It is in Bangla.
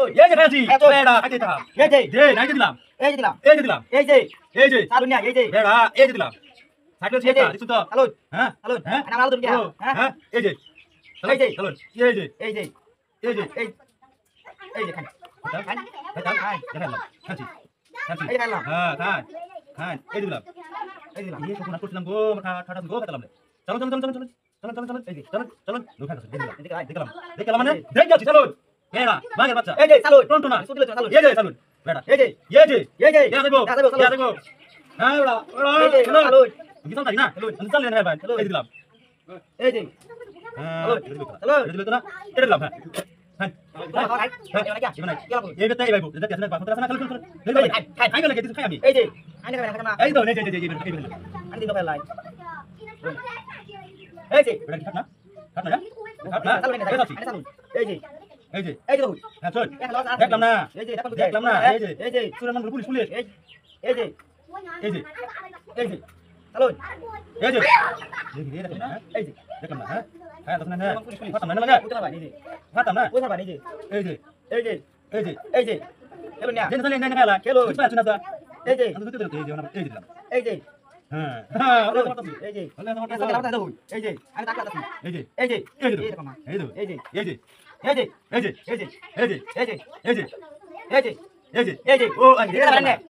এই যে ফেলছি বেড়া খাইতে থাম এই যে নাই দিলাম এই যে দিলাম এই যে চালু নিয়া এই যে বেড়া এই যে দিলাম সাইকেল ছেটা দিছ তো চালু হ্যাঁ না আলো তুমি হ্যাঁ এই যে চালু এই যে খান খাচ্ছি এই খাইলাম হ্যাঁ খান এই দিলাম এই তো কোনা করছিলাম গো ঠাটা গো খেলাম চলো এই যে চলো লোক খাচ্ছি দেখলাম মানে দেখ যাচ্ছি চলো বেড়া মাগের বাচ্চা এই যে চালু টন্টো না সুদিলে চালু এই যে চালু বেড়া এই যে যাবো হ্যাঁ ওড়া এই যে চালু কিছু থাকি না চল নে ভাই এই দিলাম এই যে চলো দিলে তো না এটা দিলাম হ্যাঁ এই বেটা এই ভাইবো যেটা আছে না বাপ না খালি খাই গেলে কিছু খাই আমি এই যে আইনা খাই না এই তো এই আনি দিন লাই এই যে বেটা খাট না এই যে তো হ্যাঁ চল দেখলাম না এই যে সুরেমান পুলিশ এই যে চলো এই যে দেখলাম না হ্যাঁ দশ না ফাতাম না লাগে ফাতাম না এই যে খেলো না যেন চলে না খেলা খেলো বুঝছ না দা এই যে আমি দুটো এই যে দিলাম এই যে হ্যাঁ এই যে এই যে আমি তাকা আছি এই যে ও আমি